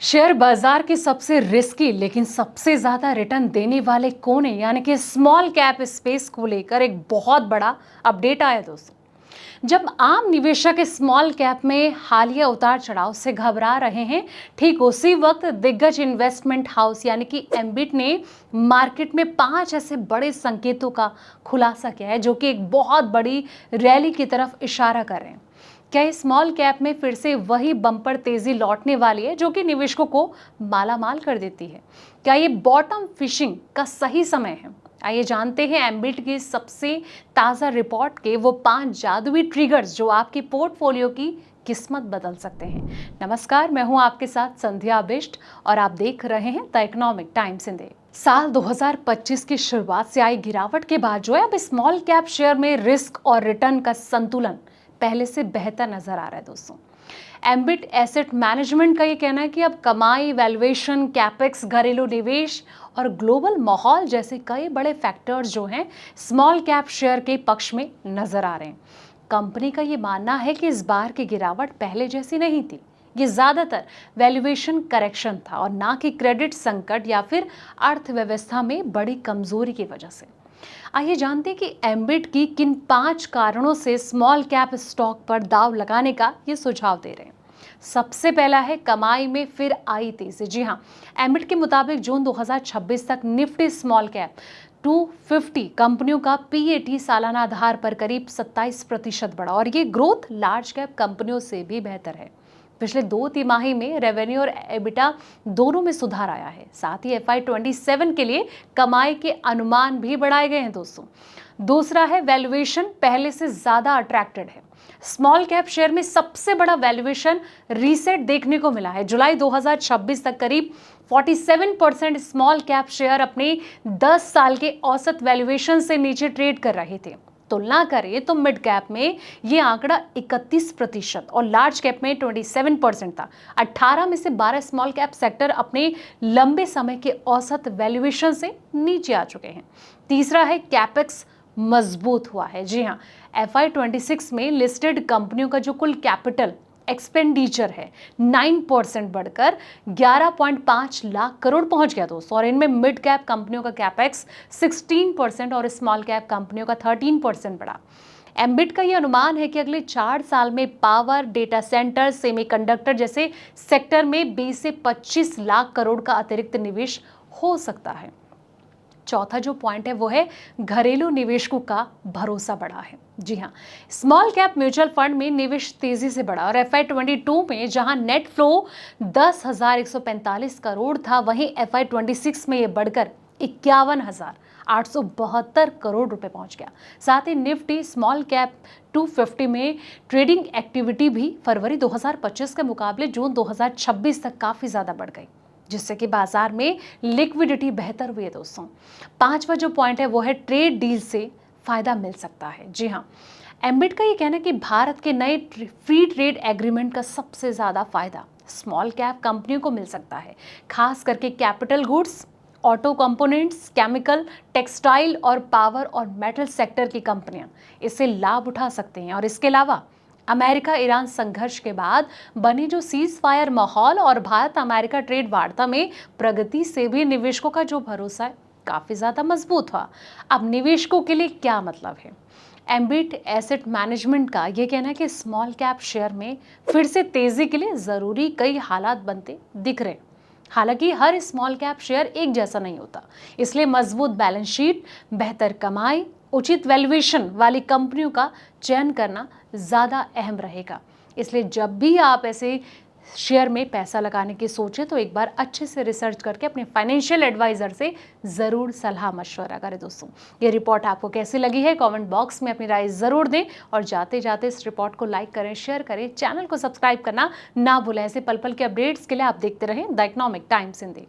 Share बाजार के सबसे रिस्की लेकिन सबसे ज्यादा रिटर्न देने वाले कोने यानी कि स्मॉल कैप स्पेस को लेकर एक बहुत बड़ा अपडेट आया दोस्तों। जब आम निवेशक स्मॉल कैप में हालिया उतार चढ़ाव से घबरा रहे हैं, ठीक उसी वक्त दिग्गज इन्वेस्टमेंट हाउस यानी कि एम्बिट ने मार्केट में 5 ऐसे बड़े संकेतों का खुलासा किया है जो कि एक बहुत बड़ी रैली की तरफ इशारा कर रहे हैं। क्या स्मॉल कैप में फिर से वही बम्पर तेजी लौटने वाली है जो कि निवेशकों को मालामाल कर देती है? क्या ये बॉटम फिशिंग का सही समय है? आइए जानते हैं एम्बिट की सबसे ताजा रिपोर्ट के वो 5 जादुई ट्रिगर्स जो आपकी पोर्टफोलियो की किस्मत बदल सकते हैं। नमस्कार, मैं हूं आपके साथ संध्या बिष्ट और आप देख रहे हैं द इकोनॉमिक टाइम्स इन। साल 2025 की शुरुआत से आई गिरावट के बाद जो है अब स्मॉल कैप शेयर में रिस्क और रिटर्न का संतुलन पहले से बेहतर नजर आ रहा है दोस्तों। एम्बिट एसेट मैनेजमेंट का ये कहना है कि अब कमाई, वैल्यूएशन, कैपेक्स, घरेलू निवेश और ग्लोबल माहौल जैसे कई बड़े फैक्टर्स जो हैं स्मॉल कैप शेयर के पक्ष में नजर आ रहे हैं। कंपनी का ये मानना है कि इस बार की गिरावट पहले जैसी नहीं थी। ये ज्यादातर वैल्यूएशन करेक्शन था और ना कि क्रेडिट संकट या फिर अर्थव्यवस्था में बड़ी कमजोरी की वजह से। आइए जानते हैं कि एम्बिट की किन 5 कारणों से स्मॉल कैप स्टॉक पर दाव लगाने का ये सुझाव दे रहे हैं। सबसे पहला है कमाई में फिर आई तेजी। जी हाँ, एम्बिट के मुताबिक जून 2026 तक निफ्टी स्मॉल कैप 250 कंपनियों का पीएटी सालाना आधार पर करीब 27% बढ़ा और ये ग्रोथ लार्ज कैप कंपनियों से भी बेहतर है। पिछले 2 तिमाही में रेवेन्यू और एबिटा दोनों में सुधार आया है। साथ ही FY27 के लिए कमाई के अनुमान भी बढ़ाए गए हैं दोस्तों। दूसरा है वैल्यूएशन पहले से ज्यादा अट्रैक्टेड है। स्मॉल कैप शेयर में सबसे बड़ा वैल्यूएशन रीसेट देखने को मिला है। जुलाई 2026 तक करीब 47% स्मॉल कैप शेयर अपने 10 साल के औसत वैल्यूएशन से नीचे ट्रेड कर रहे थे। तुलना करें तो मिड कैप में ये आंकड़ा 31% और लार्ज कैप में 27% था। 18 में से 12 स्मॉल कैप सेक्टर अपने लंबे समय के औसत वैल्यूएशन से नीचे आ चुके हैं। तीसरा है कैपेक्स मजबूत हुआ है। जी हाँ, FY26 में लिस्टेड कंपनियों का जो कुल कैपिटल एक्सपेंडिचर है 9% बढ़कर 11.5 लाख करोड़ पहुंच गया दोस्तों। और इनमें मिड कैप कंपनियों का कैपेक्स 16% और स्मॉल कैप कंपनियों का 13% बढ़ा। एम्बिट का यह अनुमान है कि अगले 4 साल में पावर, डेटा सेंटर, सेमीकंडक्टर जैसे सेक्टर में 20 से 25 लाख करोड़ का अतिरिक्त निवेश हो सकता है। चौथा जो पॉइंट है वो है घरेलू निवेशकों का भरोसा बढ़ा है। जी हाँ, स्मॉल कैप म्यूचुअल फंड में निवेश तेजी से बढ़ा और FY22 में जहां नेट फ्लो 10,145 करोड़ था, वहीं FY26 में ये बढ़कर 51,872 करोड़ रुपए पहुंच गया। साथ ही निफ्टी स्मॉल कैप 250 में ट्रेडिंग एक्टिविटी भी फरवरी 2025 के मुकाबले जून 2026 तक काफी ज्यादा बढ़ गई, जिससे कि बाजार में लिक्विडिटी बेहतर हुई है दोस्तों। 5वां जो पॉइंट है वो है ट्रेड डील से फायदा मिल सकता है। जी हाँ, एम्बिट का ये कहना है कि भारत के नए फ्री ट्रेड एग्रीमेंट का सबसे ज्यादा फायदा स्मॉल कैप कंपनियों को मिल सकता है, खास करके capital goods, auto components, chemical, textile और पावर और मेटल सेक्टर की कंपनियां इससे लाभ उठा सकते हैं। और इसके अलावा अमेरिका ईरान संघर्ष के बाद बने जो सीज फायर माहौल और भारत अमेरिका ट्रेड वार्ता में प्रगति से भी निवेशकों का जो भरोसा है काफी ज्यादा मजबूत हुआ। अब निवेशकों के लिए क्या मतलब है? एम्बिट एसेट मैनेजमेंट का यह कहना है कि स्मॉल कैप शेयर में फिर से तेजी के लिए जरूरी कई हालात बनते दिख रहे हैं। हालांकि हर स्मॉल कैप शेयर एक जैसा नहीं होता, इसलिए मजबूत बैलेंस शीट, बेहतर कमाई, उचित वैल्यूएशन वाली कंपनियों का चयन करना ज्यादा अहम रहेगा। इसलिए जब भी आप ऐसे शेयर में पैसा लगाने की सोचें तो एक बार अच्छे से रिसर्च करके अपने फाइनेंशियल एडवाइजर से जरूर सलाह मशवरा करें दोस्तों। ये रिपोर्ट आपको कैसी लगी है कमेंट बॉक्स में अपनी राय जरूर दें और जाते जाते इस रिपोर्ट को लाइक करें, शेयर करें, चैनल को सब्सक्राइब करना ना भूलें। ऐसे पल पल के अपडेट्स के लिए आप देखते रहें द इकोनॉमिक टाइम्स हिंदी।